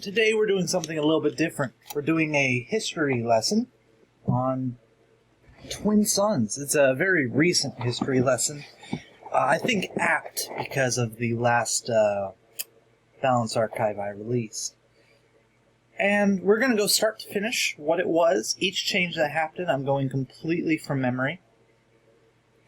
Today we're doing something a little bit different. We're doing a history lesson on twin suns. It's a very recent history lesson. I think apt because of the last Balance Archive I released. And we're going to go start to finish what it was. Each change that happened, I'm going completely from memory.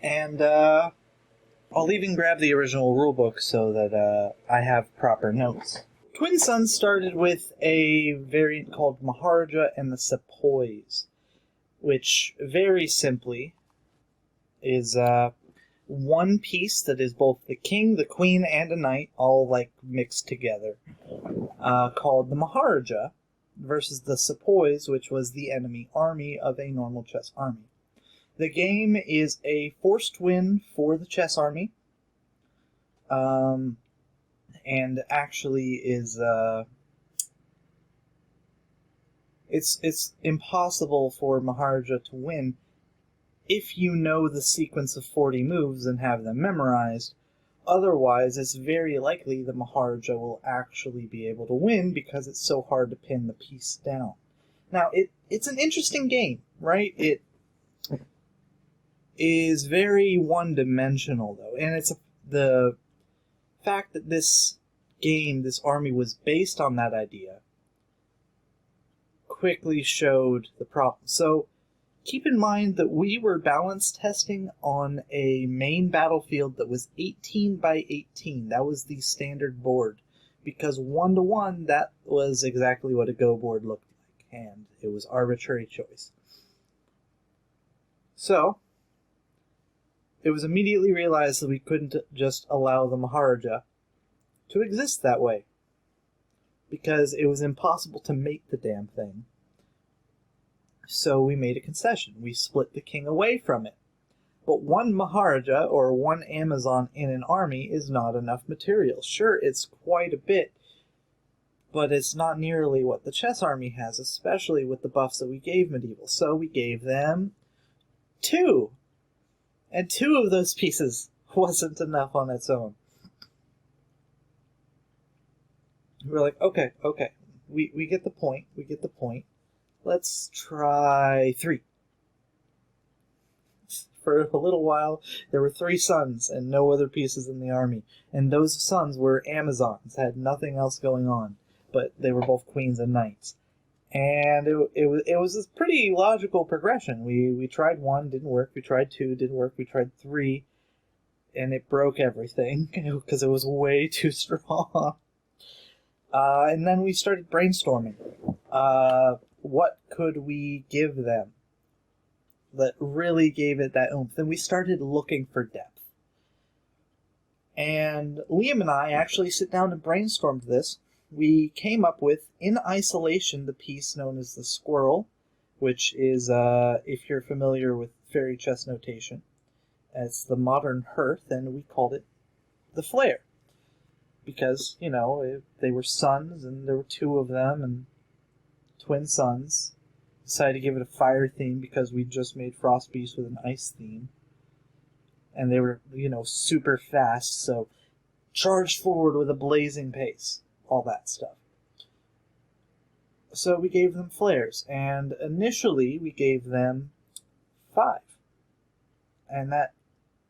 And I'll even grab the original rulebook so that I have proper notes. Twin Suns started with a variant called Maharaja and the Sepoys, which very simply is one piece that is both the king, the queen, and a knight, all like mixed together, called the Maharaja, versus the Sepoys, which was the enemy army of a normal chess army. The game is a forced win for the chess army, and actually is it's impossible for Maharaja to win if you know the sequence of 40 moves and have them memorized. Otherwise, it's very likely the Maharaja will actually be able to win because it's so hard to pin the piece down. Now, it's an interesting game, right? It is very one-dimensional, though, and the fact that this game, this army, was based on that idea quickly showed the problem. So keep in mind that we were balance testing on a main battlefield that was 18 by 18. That was the standard board, because 1-to-1, that was exactly what a Go board looked like, and it was arbitrary choice. So it was immediately realized that we couldn't just allow the Maharaja to exist that way, because it was impossible to make the damn thing. So we made a concession. We split the king away from it. But one Maharaja, or one Amazon in an army, is not enough material. Sure, it's quite a bit, but it's not nearly what the chess army has, especially with the buffs that we gave Medieval. So we gave them 2. And 2 of those pieces wasn't enough on its own. We're like, okay, we get the point, Let's try 3. For a little while, there were 3 sons and no other pieces in the army. And those sons were Amazons, had nothing else going on, but they were both queens and knights. And it was a pretty logical progression. We tried 1, didn't work. We tried 2, didn't work. We tried 3, and it broke everything because it was way too strong. And then we started brainstorming. What could we give them that really gave it that oomph? Then we started looking for depth. And Liam and I actually sit down and brainstormed this. We came up with, in isolation, the piece known as the squirrel, which is, if you're familiar with fairy chess notation, it's the modern hearth, and we called it the flare. Because, you know, they were sons, and there were 2 of them, and twin suns. Decided to give it a fire theme because we just made Frost Beast with an ice theme. And they were, you know, super fast, so charged forward with a blazing pace. All that stuff. So we gave them flares, and initially we gave them 5. And that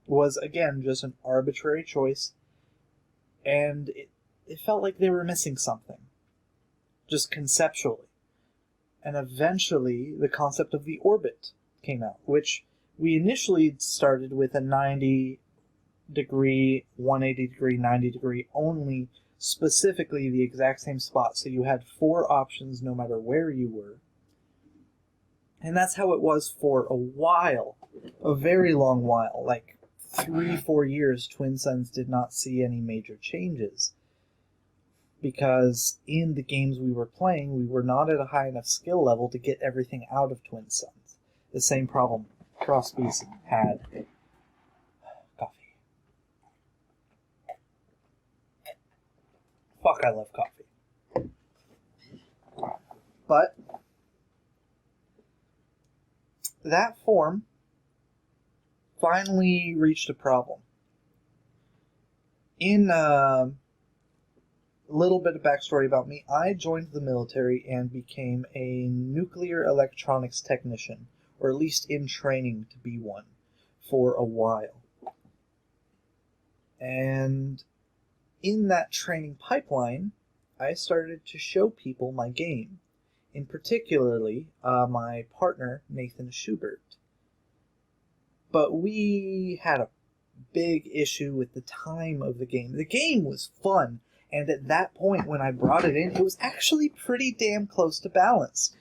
was, again, just an arbitrary choice, and it felt like they were missing something, just conceptually. And eventually the concept of the orbit came out, which we initially started with a 90 degree, 180 degree, 90 degree only, specifically the exact same spot. So you had 4 options no matter where you were. And that's how it was for a while, a very long while, like 3-4 years. Twin Suns did not see any major changes, because in the games we were playing, we were not at a high enough skill level to get everything out of Twin Suns. The same problem Frost Beast had. Coffee. Fuck, I love coffee. But that form finally reached a problem. In A little bit of backstory about me. I joined the military and became a nuclear electronics technician, or at least in training to be one, for a while. And in that training pipeline, I started to show people my game, in particularly my partner, Nathan Schubert. But we had a big issue with the time of the game. The game was fun, and at that point when I brought it in, it was actually pretty damn close to balanced.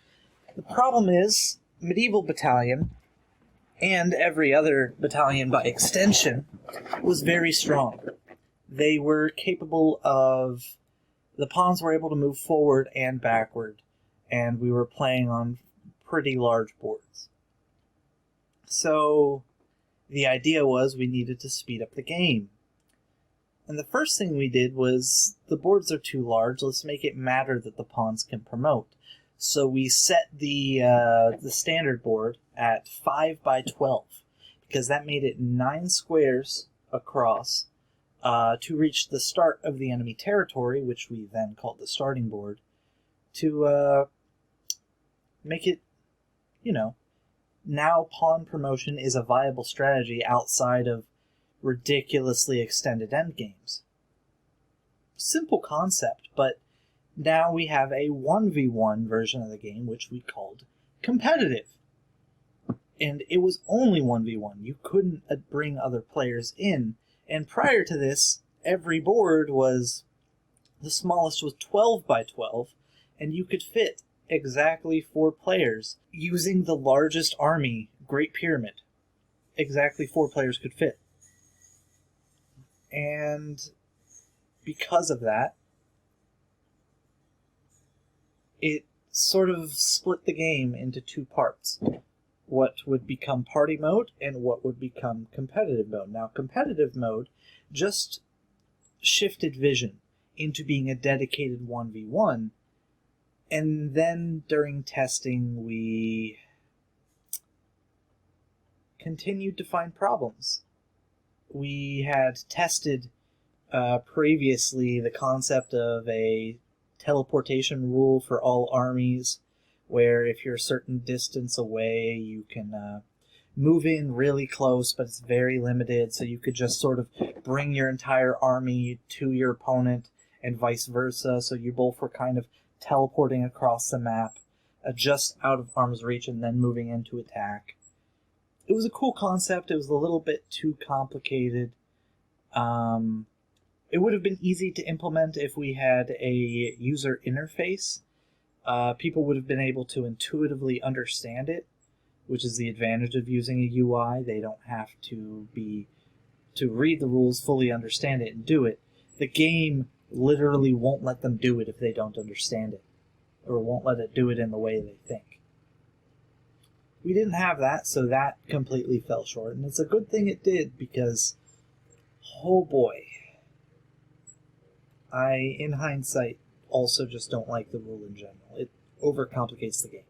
The problem is, Medieval Battalion, and every other battalion by extension, was very strong. They were capable of... The pawns were able to move forward and backward, and we were playing on pretty large boards. So the idea was we needed to speed up the game. And the first thing we did was, the boards are too large, let's make it matter that the pawns can promote. So we set the standard board at 5 by 12, because that made it 9 squares across to reach the start of the enemy territory, which we then called the starting board, to make it, now pawn promotion is a viable strategy outside of ridiculously extended endgames. Simple concept, but now we have a 1v1 version of the game, which we called competitive. And it was only 1v1. You couldn't bring other players in. And prior to this, every board was... The smallest was 12 by 12, and you could fit exactly 4 players using the largest army, Great Pyramid. Exactly 4 players could fit. And because of that, it sort of split the game into 2 parts. What would become party mode and what would become competitive mode. Now, competitive mode just shifted Vision into being a dedicated 1v1, and then during testing we continued to find problems. We had tested previously the concept of a teleportation rule for all armies, where if you're a certain distance away, you can move in really close, but it's very limited, so you could just sort of bring your entire army to your opponent, and vice versa, so you both were kind of teleporting across the map, just out of arm's reach, and then moving in to attack. It was a cool concept. It was a little bit too complicated. It would have been easy to implement if we had a user interface. People would have been able to intuitively understand it, which is the advantage of using a UI. They don't have to read the rules, fully understand it, and do it. The game literally won't let them do it if they don't understand it, or won't let it do it in the way they think. We didn't have that, so that completely fell short, and it's a good thing it did, because, oh boy, I, in hindsight, also just don't like the rule in general. It overcomplicates the game.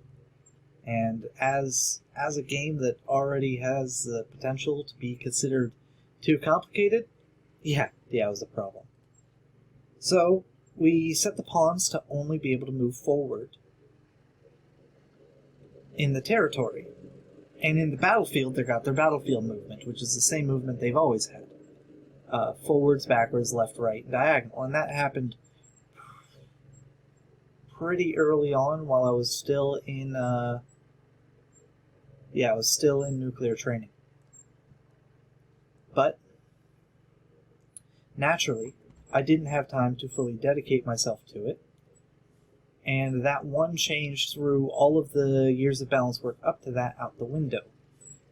And as a game that already has the potential to be considered too complicated, yeah, it was a problem. So, we set the pawns to only be able to move forward in the territory. And in the battlefield, they got their battlefield movement, which is the same movement they've always had. Forwards, backwards, left, right, diagonal. And that happened pretty early on while I was still in, I was still in nuclear training. But, naturally, I didn't have time to fully dedicate myself to it, and that one change threw all of the years of balance work up to that out the window,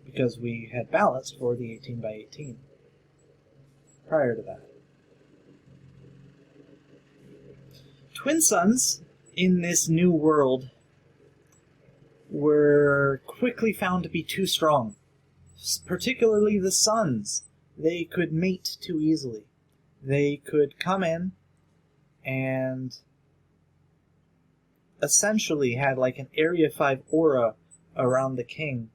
because we had balanced for the 18 by 18 prior to that. Twin Suns, in this new world, were quickly found to be too strong. Particularly the Suns. They could mate too easily. They could come in and essentially had like an Area 5 aura around the king,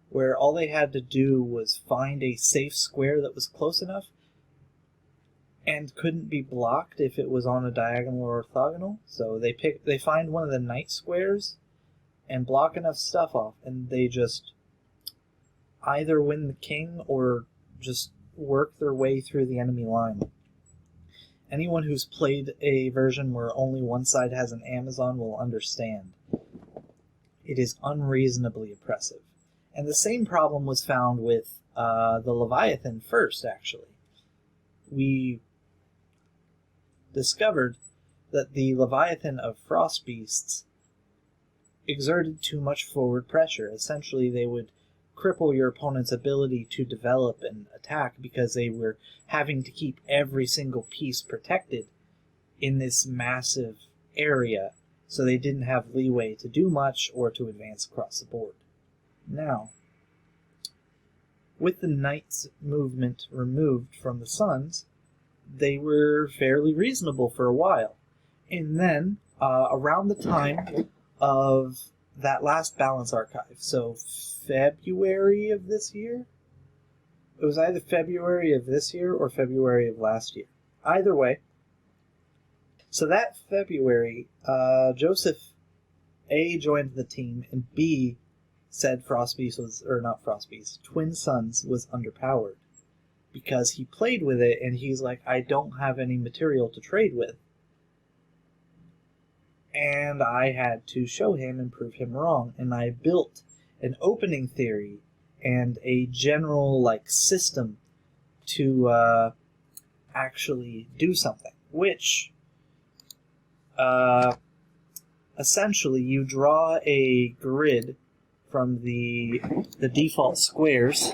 where all they had to do was find a safe square that was close enough, and couldn't be blocked if it was on a diagonal or orthogonal. So they find one of the knight squares and block enough stuff off, and they just either win the king or just work their way through the enemy line. Anyone who's played a version where only one side has an Amazon will understand. It is unreasonably oppressive. And the same problem was found with the Leviathan first, actually. We discovered that the Leviathan of Frost Beasts exerted too much forward pressure. Essentially, they would cripple your opponent's ability to develop and attack because they were having to keep every single piece protected in this massive area, so they didn't have leeway to do much or to advance across the board. Now, with the Knights movement removed from the Suns, they were fairly reasonable for a while. And then, around the time of that last balance archive, so February of this year? It was either February of this year or February of last year. Either way. So that February, Joseph A joined the team, and B said Frostbeast was, or not Frostbeast, Twin Suns was underpowered. Because he played with it, and he's like, I don't have any material to trade with. And I had to show him and prove him wrong, and I built an opening theory and a general system to actually do something, which essentially you draw a grid from the default squares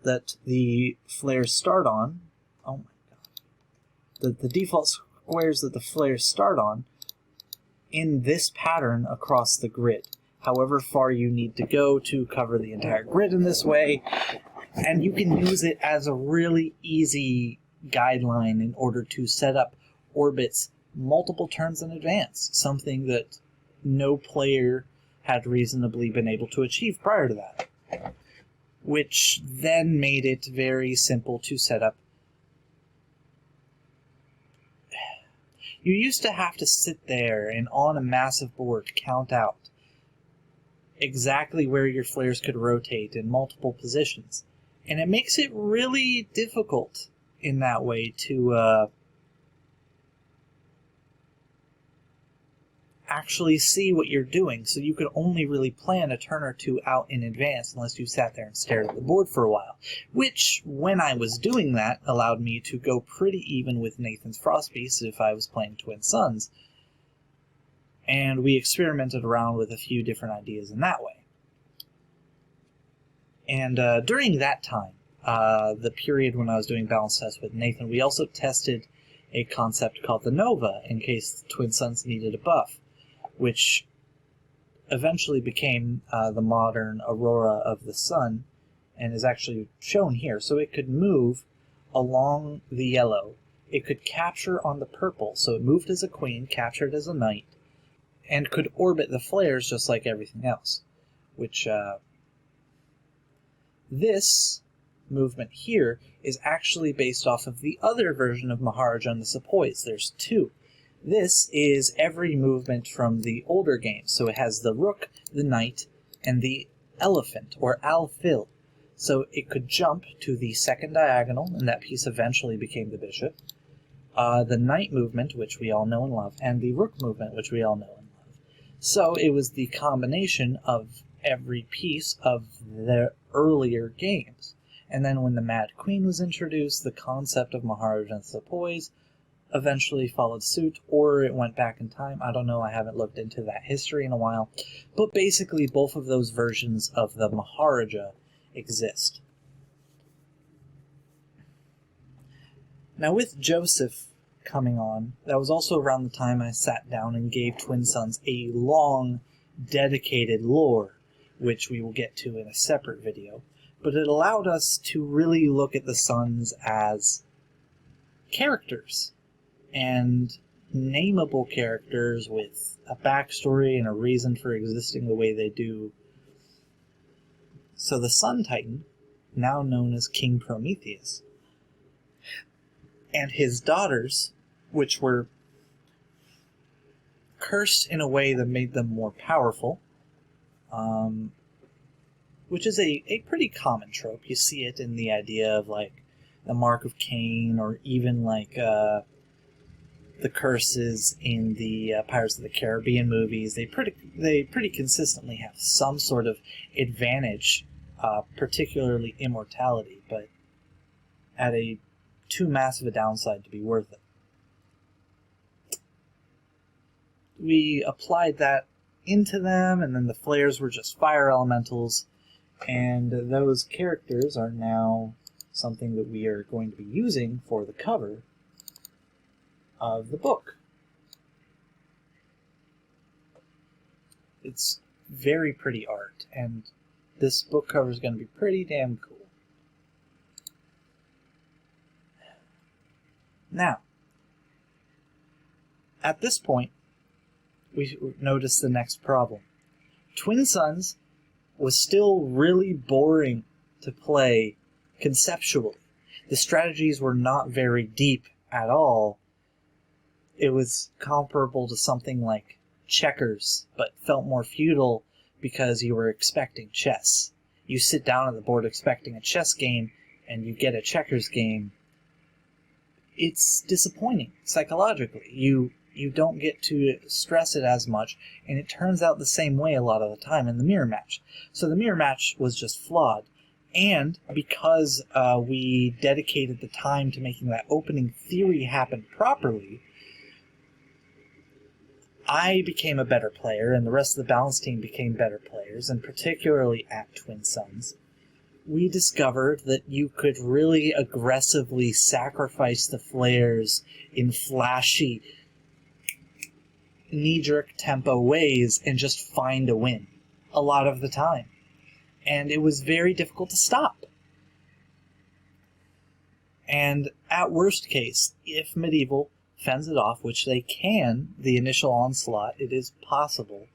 that the flares start on. Oh my god. The default squares that the flares start on in this pattern across the grid. However far you need to go to cover the entire grid in this way, and you can use it as a really easy guideline in order to set up orbits multiple turns in advance, something that no player had reasonably been able to achieve prior to that, which then made it very simple to set up. You used to have to sit there and on a massive board count out exactly where your flares could rotate in multiple positions. And it makes it really difficult in that way to actually see what you're doing. So you could only really plan a turn or two out in advance unless you sat there and stared at the board for a while. Which, when I was doing that, allowed me to go pretty even with Nathan's Frostbeast if I was playing Twin Suns. And we experimented around with a few different ideas in that way. And during that time, the period when I was doing balance tests with Nathan, we also tested a concept called the Nova in case Twin Suns needed a buff, which eventually became the modern Aurora of the Sun, and is actually shown here. So it could move along the yellow. It could capture on the purple, so it moved as a queen, captured as a knight, and could orbit the flares just like everything else. Which, this movement here is actually based off of the other version of Maharaja and the Sepoys. There's two. This is every movement from the older games. So it has the rook, the knight, and the elephant, or alfil. So it could jump to the second diagonal, and that piece eventually became the bishop. The knight movement, which we all know and love, and the rook movement, which we all know and love. So it was the combination of every piece of the earlier games. And then when the Mad Queen was introduced, the concept of Maharaja and Sepoys eventually followed suit, or it went back in time. I don't know, I haven't looked into that history in a while. But basically, both of those versions of the Maharaja exist. Now, with Joseph coming on, that was also around the time I sat down and gave Twin Suns a long, dedicated lore, which we will get to in a separate video. But it allowed us to really look at the Suns as characters, and nameable characters with a backstory and a reason for existing the way they do. So the Sun Titan, now known as King Prometheus, and his daughters, which were cursed in a way that made them more powerful, which is a pretty common trope. You see it in the idea of like the Mark of Cain, or even like the curses in the Pirates of the Caribbean movies. They pretty consistently have some sort of advantage, particularly immortality, but at a too massive a downside to be worth it. We applied that into them, and then the flares were just fire elementals, and those characters are now something that we are going to be using for the cover of the book. It's very pretty art, and this book cover is going to be pretty damn cool. Now, at this point, we notice the next problem. Twin Suns was still really boring to play conceptually. The strategies were not very deep at all. It was comparable to something like checkers, but felt more feudal because you were expecting chess. You sit down at the board expecting a chess game, and you get a checkers game. It's disappointing psychologically. You don't get to stress it as much, and it turns out the same way a lot of the time in the mirror match. So the mirror match was just flawed. And because we dedicated the time to making that opening theory happen properly, I became a better player, and the rest of the balance team became better players, and particularly at Twin Suns. We discovered that you could really aggressively sacrifice the flares in flashy, knee-jerk tempo ways and just find a win a lot of the time. And it was very difficult to stop. And at worst case, if Medieval fends it off, which they can, the initial onslaught, it is possible,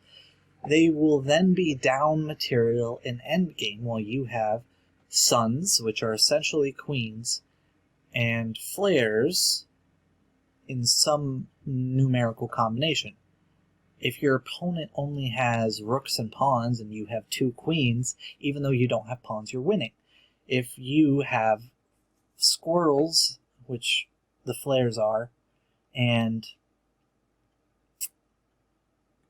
they will then be down material in endgame while you have suns, which are essentially queens, and flares in some numerical combination. If your opponent only has rooks and pawns and you have two queens, even though you don't have pawns, you're winning. If you have squirrels, which the flares are, and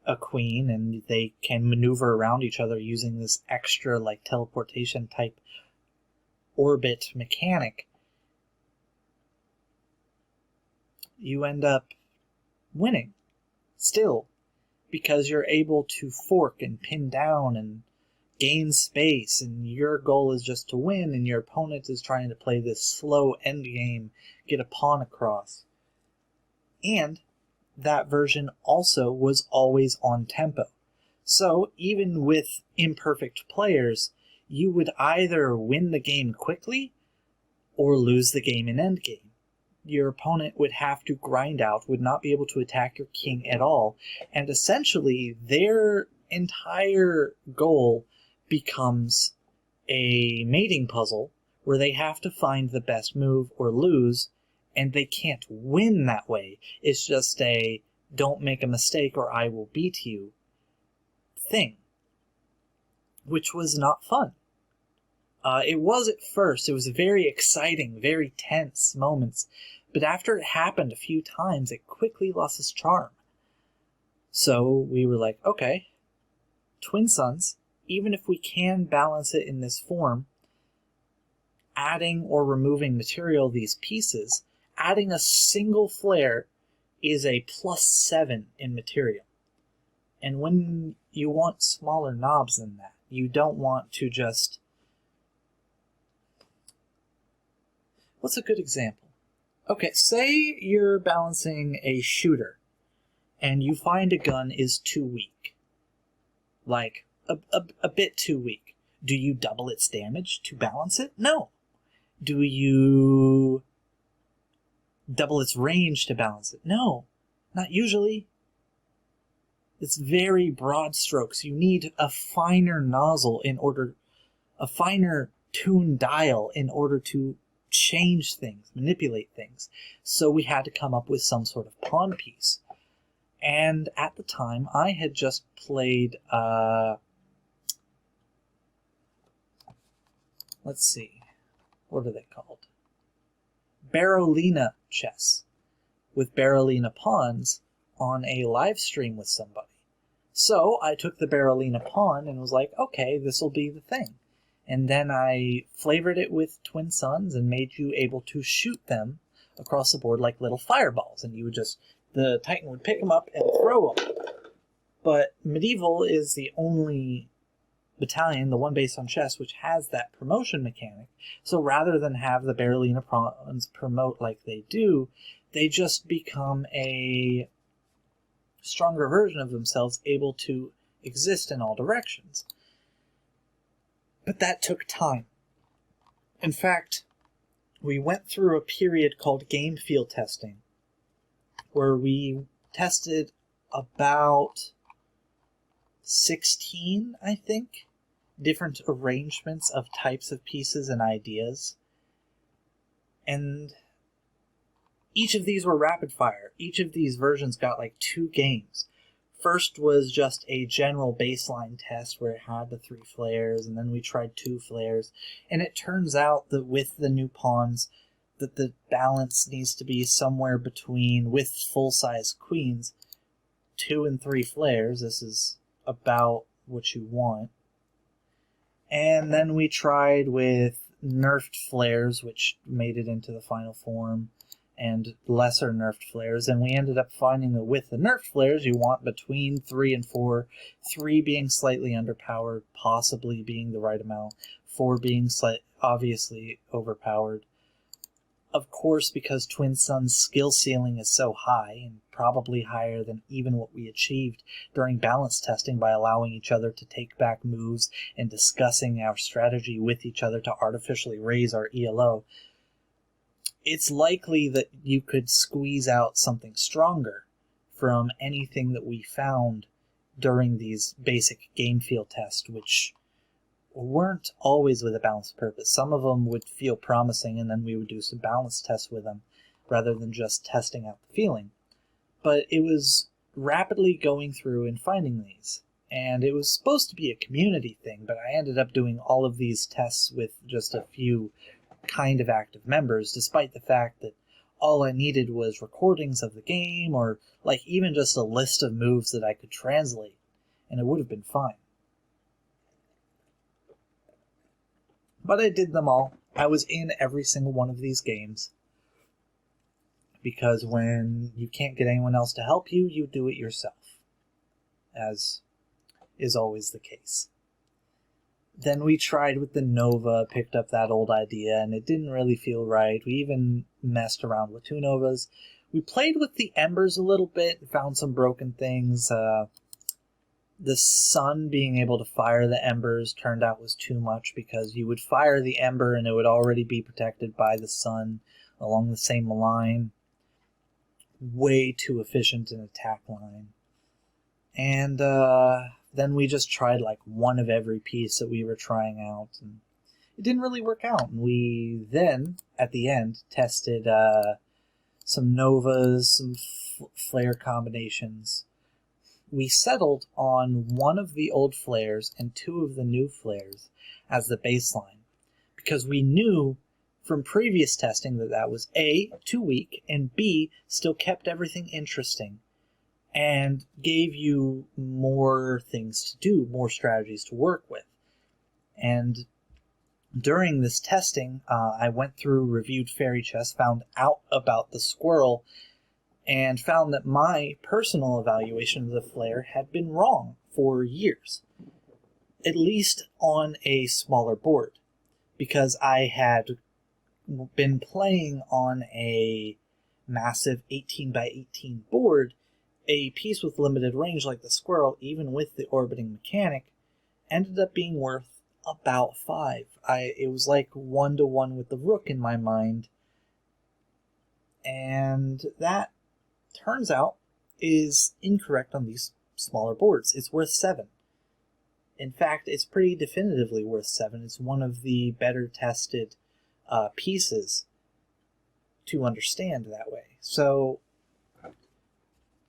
a queen, and they can maneuver around each other using this extra like teleportation type orbit mechanic, you end up winning still, because you're able to fork and pin down and gain space, and your goal is just to win, and your opponent is trying to play this slow endgame, get a pawn across. And that version also was always on tempo. So even with imperfect players, you would either win the game quickly or lose the game in endgame. Your opponent would have to grind out, would not be able to attack your king at all, and essentially their entire goal becomes a mating puzzle where they have to find the best move or lose, and they can't win that way. It's just a don't make a mistake or I will beat you thing, which was not fun. It was at first. It was very exciting, very tense moments, but after it happened a few times, it quickly lost its charm. So we were like, okay, Twin Suns, even if we can balance it in this form, adding or removing material, these pieces, adding a single flare is a +7 in material. And when you want smaller knobs than that, you don't want to just... What's a good example? Okay, say you're balancing a shooter, and you find a gun is too weak. Like, a bit too weak. Do you double its damage to balance it? No. Do you double its range to balance it? No, not usually. It's very broad strokes. You need a finer nozzle a finer tune dial in order to change things, manipulate things. So we had to come up with some sort of pawn piece. And at the time, I had just played, let's see, what are they called? Barolina chess, with Barolina pawns on a live stream with somebody. So I took the Barolina pawn and was like, okay, this will be the thing. And then I flavored it with twin suns and made you able to shoot them across the board like little fireballs. And you would just, the Titan would pick them up and throw them. But Medieval is the only battalion, the one based on chess, which has that promotion mechanic. So rather than have the Barolina pawns promote like they do, they just become a stronger version of themselves, able to exist in all directions. But that took time. In fact, we went through a period called game field testing, where we tested about 16, I think, different arrangements of types of pieces and ideas. And each of these were rapid fire. Each of these versions got like 2 games. First was just a general baseline test where it had the 3 flares, and then we tried 2 flares. And it turns out that with the new pawns, that the balance needs to be somewhere between, with full-size queens, 2 and 3 flares. This is about what you want. And then we tried with nerfed flares, which made it into the final form, and lesser nerfed flares, and we ended up finding that with the nerfed flares you want between 3 and 4, 3 being slightly underpowered, possibly being the right amount, 4 being obviously overpowered. Of course, because Twin Sun's skill ceiling is so high, and probably higher than even what we achieved during balance testing by allowing each other to take back moves and discussing our strategy with each other to artificially raise our ELO, it's likely that you could squeeze out something stronger from anything that we found during these basic game field tests, which weren't always with a balanced purpose. Some of them would feel promising, and then we would do some balance tests with them, rather than just testing out the feeling. But it was rapidly going through and finding these. And it was supposed to be a community thing, but I ended up doing all of these tests with just a few kind of active members, despite the fact that all I needed was recordings of the game, or like even just a list of moves that I could translate, and it would have been fine. But I did them all. I was in every single one of these games, because when you can't get anyone else to help you, you do it yourself, as is always the case. Then we tried with the Nova, picked up that old idea, and it didn't really feel right. We even messed around with 2 Novas. We played with the Embers a little bit, found some broken things. The sun being able to fire the Embers turned out was too much, because you would fire the Ember and it would already be protected by the sun along the same line. Way too efficient an attack line. And then we just tried like one of every piece that we were trying out, and it didn't really work out. And we then, at the end, tested some Novas, some flare combinations. We settled on one of the old flares and 2 of the new flares as the baseline, because we knew from previous testing that that was A, too weak, and B, still kept everything interesting and gave you more things to do, more strategies to work with. And during this testing, I went through, reviewed Fairy Chess, found out about the squirrel, and found that my personal evaluation of the flare had been wrong for years, at least on a smaller board, because I had been playing on a massive 18 by 18 board. A piece with limited range like the squirrel, even with the orbiting mechanic, ended up being worth about 5. It was like 1-to-1 with the rook in my mind, and that turns out is incorrect on these smaller boards. It's worth 7. In fact, it's pretty definitively worth 7. It's one of the better tested pieces to understand that way. So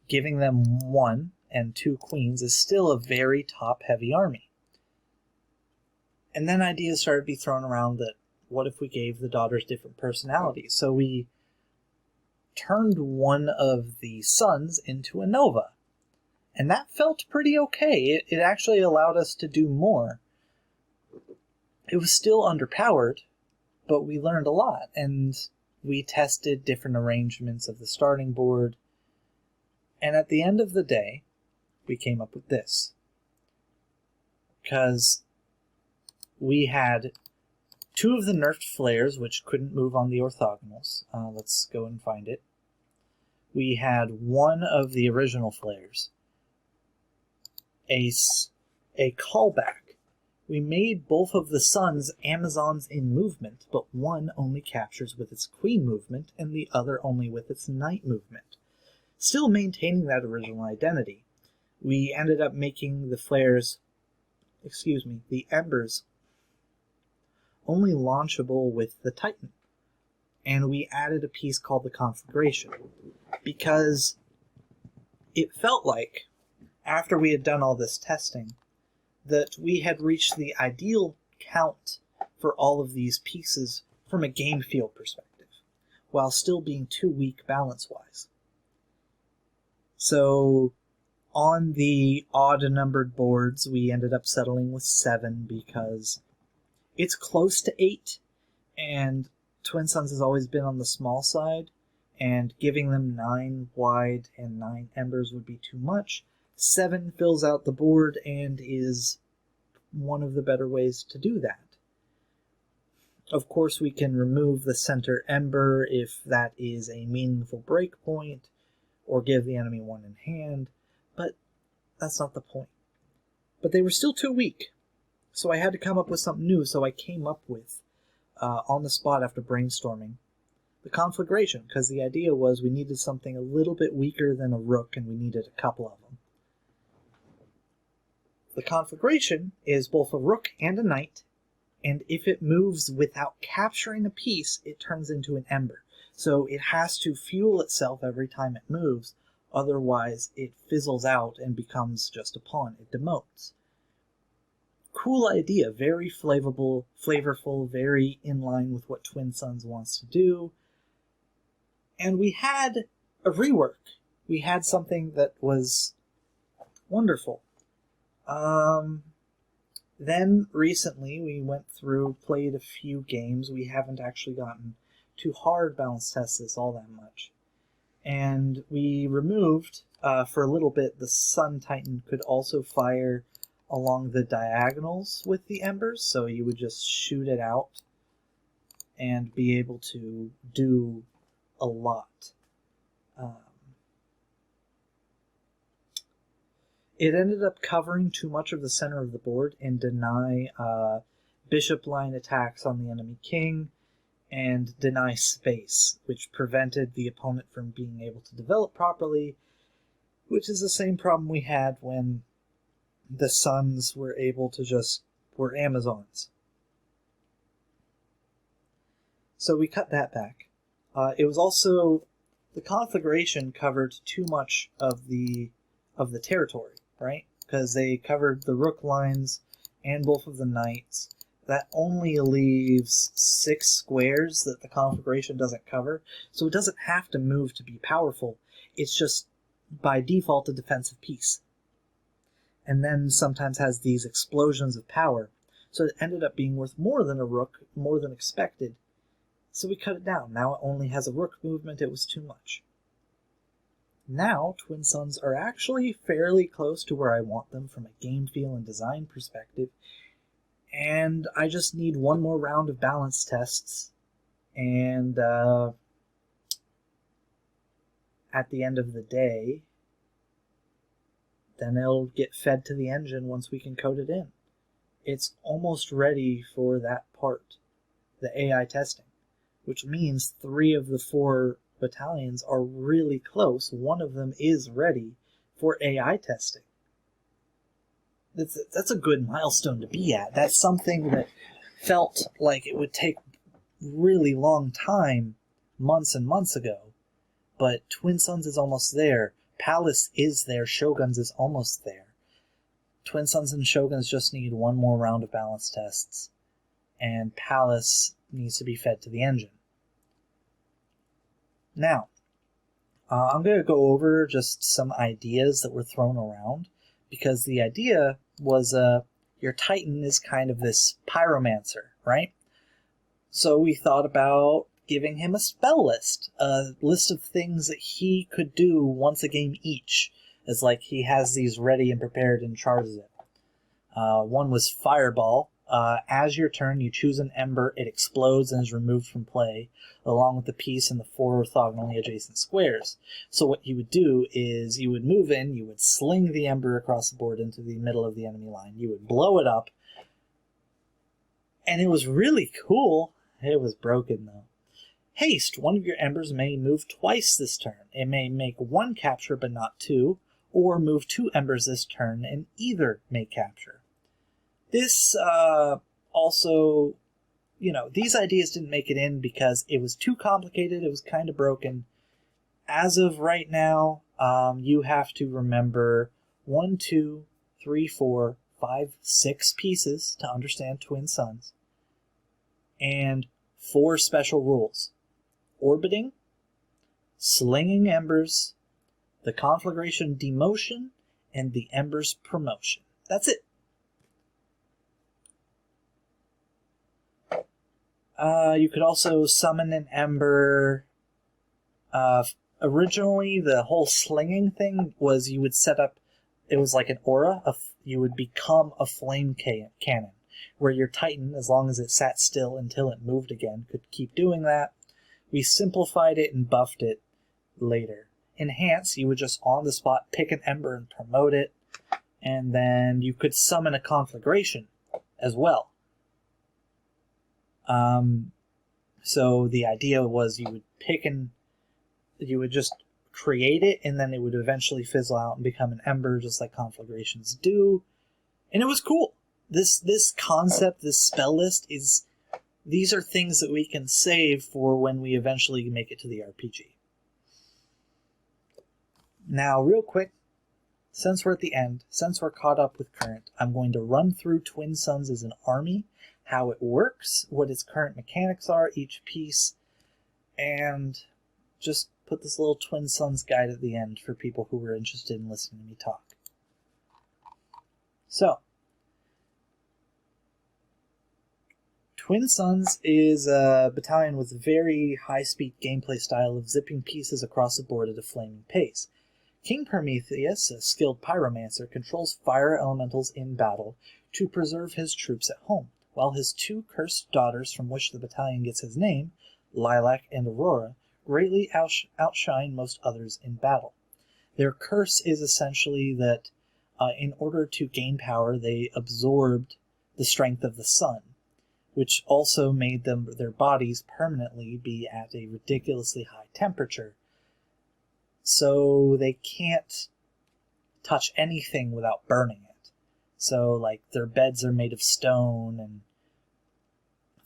giving them 1 and 2 queens is still a very top-heavy army. And then ideas started to be thrown around that what if we gave the daughters different personalities? So we turned one of the sons into a Nova. And that felt pretty okay. It actually allowed us to do more. It was still underpowered, but we learned a lot. And we tested different arrangements of the starting board. And at the end of the day, we came up with this. Because we had 2 of the nerfed flares, which couldn't move on the orthogonals. Let's go and find it. We had 1 of the original flares. A callback. We made both of the sons Amazons in movement, but one only captures with its queen movement, and the other only with its knight movement. Still maintaining that original identity. We ended up making the flares, the embers, only launchable with the Titan. And we added a piece called the Conflagration, because it felt like, after we had done all this testing, that we had reached the ideal count for all of these pieces from a game feel perspective, while still being too weak balance-wise. So on the odd-numbered boards, we ended up settling with 7 because it's close to 8, and Twin Suns has always been on the small side, and giving them 9 wide and 9 embers would be too much. 7 fills out the board and is one of the better ways to do that. Of course, we can remove the center ember if that is a meaningful breakpoint, or give the enemy 1 in hand, but that's not the point. But they were still too weak, so I had to come up with something new, so I came up with, on the spot after brainstorming, the Conflagration, because the idea was we needed something a little bit weaker than a rook, and we needed a couple of them. The Conflagration is both a rook and a knight, and if it moves without capturing a piece, it turns into an ember. So it has to fuel itself every time it moves, otherwise it fizzles out and becomes just a pawn. It demotes. Cool idea, very flavorful, very in line with what Twin Suns wants to do. And we had a rework. We had something that was wonderful. Then recently we went through, played a few games. We haven't actually gotten to hard balance test this all that much. And we removed, for a little bit, the Sun Titan could also fire along the diagonals with the embers, so you would just shoot it out and be able to do a lot. It ended up covering too much of the center of the board and deny bishop line attacks on the enemy king and deny space, which prevented the opponent from being able to develop properly, which is the same problem we had when the Suns were able to were Amazons. So we cut that back. It was also, the Conflagration covered too much of the territory, right? Because they covered the rook lines and both of the knights. That only leaves 6 squares that the Conflagration doesn't cover, so it doesn't have to move to be powerful. It's just, by default, a defensive piece. And then sometimes has these explosions of power, so it ended up being worth more than a rook, more than expected. So we cut it down. Now it only has a rook movement. It was too much. Now, Twin Suns are actually fairly close to where I want them from a game feel and design perspective, and I just need one more round of balance tests, and at the end of the day, then it'll get fed to the engine once we can code it in. It's almost ready for that part, the AI testing, which means 3 of the 4 battalions are really close. One of them is ready for AI testing. That's a good milestone to be at. That's something that felt like it would take really long time, months and months ago, but Twin Suns is almost there. Palace is there. Shoguns is almost there. Twin Suns and Shoguns just need one more round of balance tests, and Palace needs to be fed to the engine. Now, I'm going to go over just some ideas that were thrown around, because the idea was your Titan is kind of this pyromancer, right? So we thought about giving him a spell list, a list of things that he could do once a game each. It's like he has these ready and prepared and charges it. One was Fireball. As your turn, you choose an ember, it explodes and is removed from play, along with the piece and the 4 orthogonally adjacent squares. So what you would do is you would move in, you would sling the ember across the board into the middle of the enemy line, you would blow it up, and it was really cool. It was broken though. Haste. One of your embers may move twice this turn. It may make 1 capture but not 2, or move 2 embers this turn and either may capture. This also, these ideas didn't make it in because it was too complicated, it was kind of broken. As of right now, you have to remember 1, 2, 3, 4, 5, 6 pieces to understand Twin Suns, and 4 special rules. Orbiting, slinging embers, the conflagration demotion, and the embers promotion. That's it. You could also summon an ember. Originally, the whole slinging thing was you would set up, it was like an aura, you would become a flame cannon, where your Titan, as long as it sat still until it moved again, could keep doing that. We simplified it and buffed it later. Enhance, you would just on the spot pick an ember and promote it, and then you could summon a conflagration as well. So the idea was you would just create it, and then it would eventually fizzle out and become an ember, just like conflagrations do. And it was cool. This concept, this spell list these are things that we can save for when we eventually make it to the RPG. Now, real quick, since we're at the end, since we're caught up with current, I'm going to run through Twin Suns as an army, how it works, what its current mechanics are, each piece, and just put this little Twin Suns guide at the end for people who were interested in listening to me talk. So, Twin Suns is a battalion with a very high-speed gameplay style of zipping pieces across the board at a flaming pace. King Prometheus, a skilled pyromancer, controls fire elementals in battle to preserve his troops at home, while his 2 cursed daughters, from which the battalion gets his name, Lilac and Aurora, greatly outshine most others in battle. Their curse is essentially that in order to gain power, they absorbed the strength of the sun, which also made their bodies permanently be at a ridiculously high temperature. So they can't touch anything without burning it. So, like, their beds are made of stone, and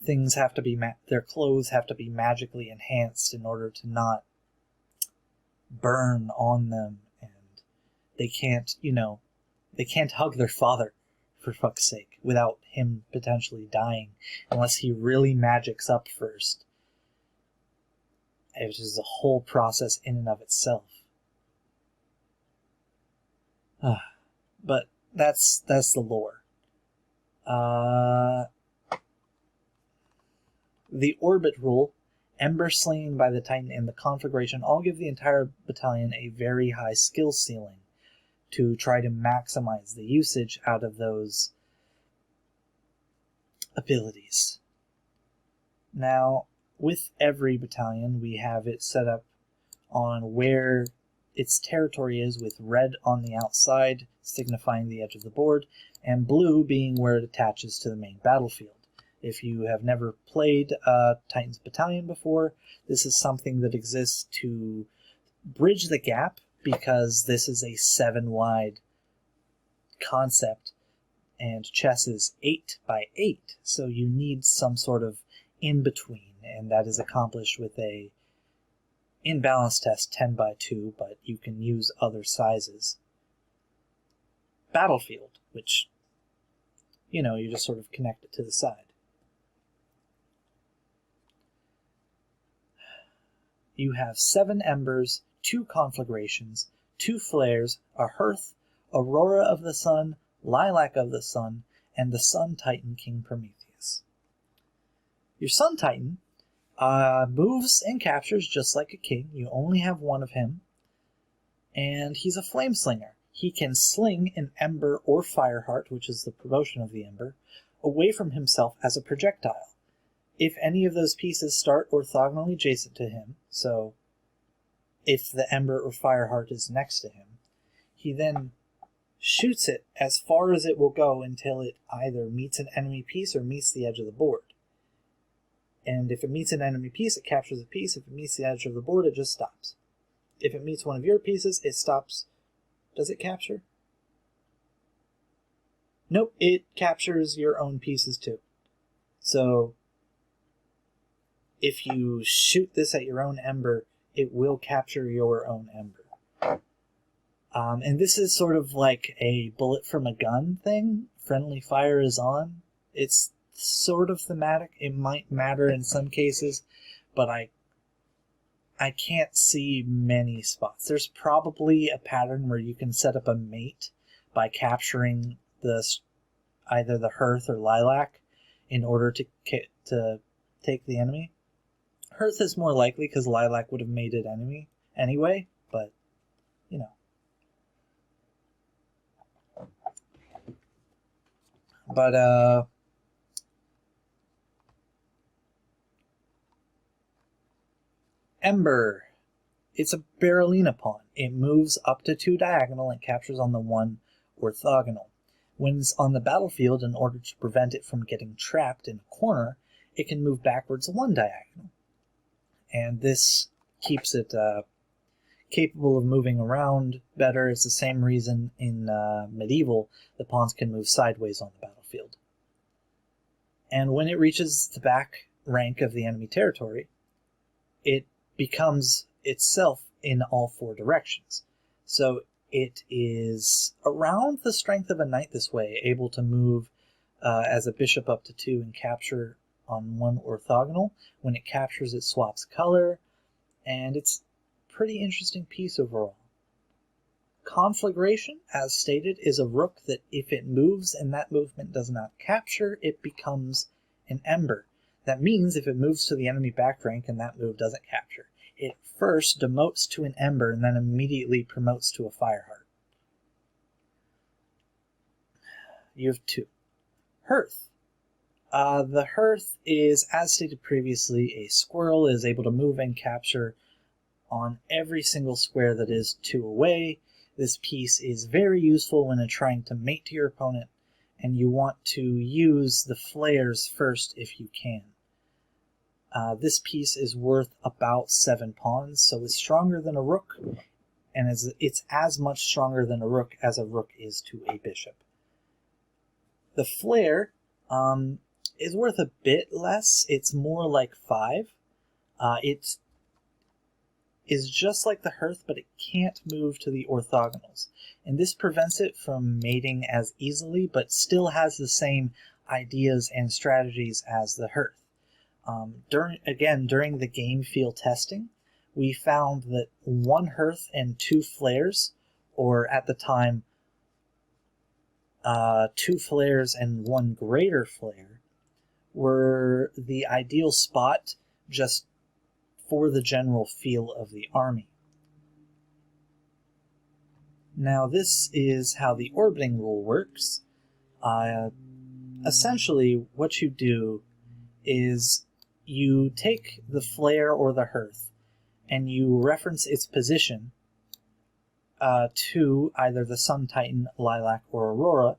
things have to be their clothes have to be magically enhanced in order to not burn on them, and they can't hug their father, for fuck's sake, without him potentially dying, unless he really magics up first. Which is a whole process in and of itself. But that's the lore. The orbit rule, ember slinging by the Titan, and the conflagration all give the entire battalion a very high skill ceiling to try to maximize the usage out of those abilities. Now, with every battalion, we have it set up on where its territory is, with red on the outside signifying the edge of the board, and blue being where it attaches to the main battlefield. If you have never played Titan's Battalion before, this is something that exists to bridge the gap, because this is a 7-wide concept, and chess is 8 by 8, so you need some sort of in-between, and that is accomplished with a imbalance test 10 by 2, but you can use other sizes. Battlefield, which, you just sort of connect it to the side. You have 7 embers, 2 conflagrations, 2 flares, a hearth, aurora of the sun, lilac of the sun, and the Sun Titan King Prometheus. Your Sun Titan moves and captures just like a king. You only have one of him, and he's a flame slinger. He can sling an ember or fire heart, which is the promotion of the ember, away from himself as a projectile. If any of those pieces start orthogonally adjacent to him, so if the ember or fire heart is next to him, he then shoots it as far as it will go until it either meets an enemy piece or meets the edge of the board. And if it meets an enemy piece, it captures a piece. If it meets the edge of the board, it just stops. If it meets one of your pieces, it stops. Does it capture? Nope, it captures your own pieces too. So if you shoot this at your own ember, it will capture your own ember. And this is sort of like a bullet from a gun thing. Friendly fire is on. It's sort of thematic. It might matter in some cases, but I can't see many spots. There's probably a pattern where you can set up a mate by capturing either the hearth or lilac in order to take the enemy. Hearth is more likely because lilac would have made it enemy anyway, but Ember. It's a Barrelina pawn. It moves up to 2 diagonal and captures on the 1 orthogonal. When it's on the battlefield, in order to prevent it from getting trapped in a corner, it can move backwards 1 diagonal. And this keeps it capable of moving around better. It's the same reason in Medieval the pawns can move sideways on the battlefield. And when it reaches the back rank of the enemy territory, it becomes itself in all 4 directions. So it is around the strength of a knight this way, able to move as a bishop up to 2 and capture on 1 orthogonal. When it captures, it swaps color, and it's a pretty interesting piece overall. Conflagration, as stated, is a rook that if it moves and that movement does not capture, it becomes an ember. That means if it moves to the enemy back rank and that move doesn't capture, it first demotes to an ember and then immediately promotes to a fireheart. You have 2. Hearth. The hearth is, as stated previously, a squirrel. It is able to move and capture on every single square that is 2 away. This piece is very useful when trying to mate to your opponent, and you want to use the flares first if you can. This piece is worth about 7 pawns, so it's stronger than a rook, and it's as much stronger than a rook as a rook is to a bishop. The flare is worth a bit less. It's more like 5. It is just like the hearth, but it can't move to the orthogonals. And this prevents it from mating as easily, but still has the same ideas and strategies as the hearth. During the game field testing, we found that 1 hearth and 2 flares, or at the time, 2 flares and 1 greater flare, were the ideal spot just for the general feel of the army. Now, this is how the orbiting rule works. Essentially, what you do is you take the flare or the hearth and you reference its position to either the Sun Titan, Lilac, or Aurora,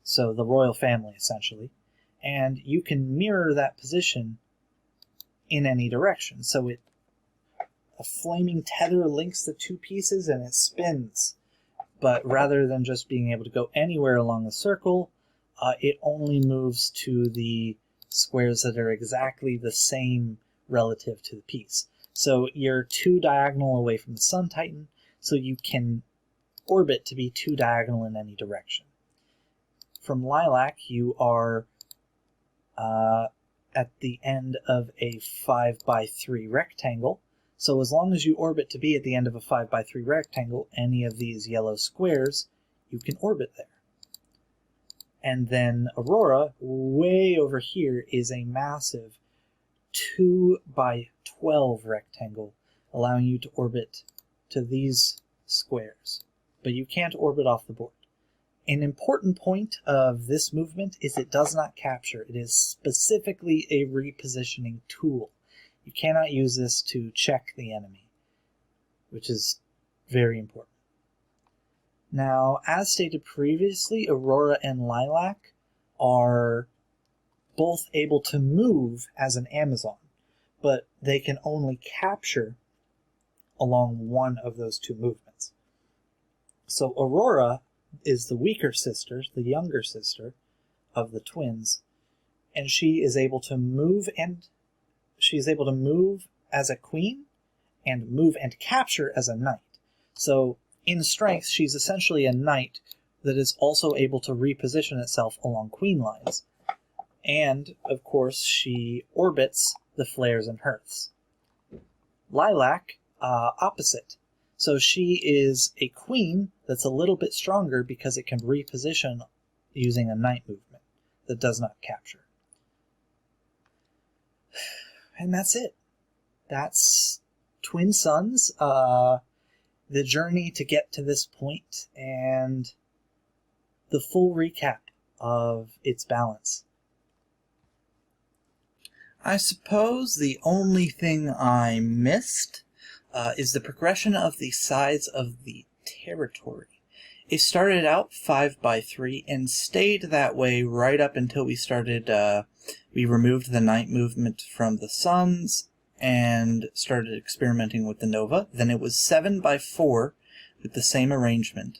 so the royal family essentially, and you can mirror that position in any direction. So a flaming tether links the 2 pieces and it spins, but rather than just being able to go anywhere along the circle, it only moves to the squares that are exactly the same relative to the piece. So you're 2 diagonal away from the Sun Titan, so you can orbit to be 2 diagonal in any direction. From Lilac, you are at the end of a 5x3 rectangle, so as long as you orbit to be at the end of a 5x3 rectangle, any of these yellow squares, you can orbit there. And then Aurora, way over here, is a massive 2x12 rectangle, allowing you to orbit to these squares. But you can't orbit off the board. An important point of this movement is it does not capture. It is specifically a repositioning tool. You cannot use this to check the enemy, which is very important. Now, as stated previously, Aurora and Lilac are both able to move as an Amazon, but they can only capture along one of those 2 movements. So Aurora is the weaker sister, the younger sister of the twins, and she is able to move as a queen and move and capture as a knight. So in strength, she's essentially a knight that is also able to reposition itself along queen lines. And, of course, she orbits the flares and hearths. Lilac, opposite. So she is a queen that's a little bit stronger because it can reposition using a knight movement that does not capture. And that's it. That's Twin Suns, the journey to get to this point, and the full recap of its balance. I suppose the only thing I missed is the progression of the size of the territory. It started out 5x3 and stayed that way right up until we started, we removed the night movement from the suns and started experimenting with the Nova. Then it was 7x4 with the same arrangement,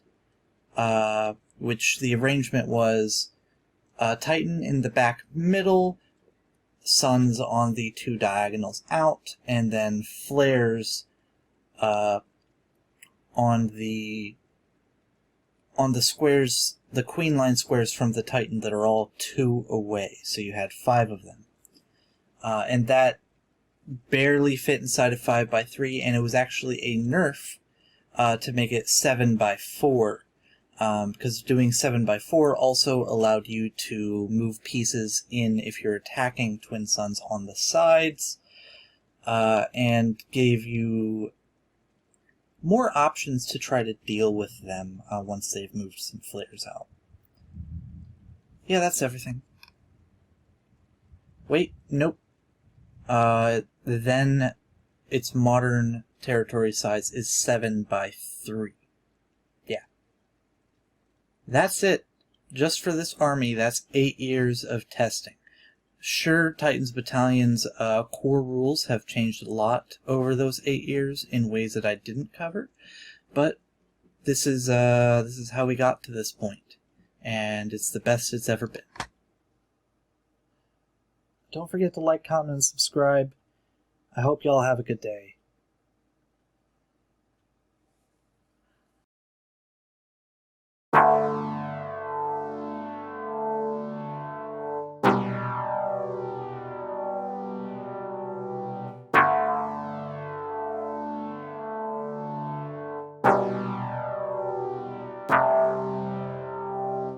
which the arrangement was Titan in the back middle, suns on the 2 diagonals out, and then flares on the squares, the queen line squares from the Titan that are all 2 away. So you had 5 of them. And that barely fit inside of 5x3, and it was actually a nerf to make it 7x4. Because doing 7x4 also allowed you to move pieces in if you're attacking Twin Suns on the sides, and gave you more options to try to deal with them once they've moved some flares out. Yeah, that's everything. Wait, nope. Then its modern territory size is 7x3. Yeah. That's it. Just for this army, that's 8 years of testing. Sure, Titans Battalion's core rules have changed a lot over those 8 years in ways that I didn't cover, but this is how we got to this point, and it's the best it's ever been. Don't forget to like, comment, and subscribe. I hope y'all have a good day.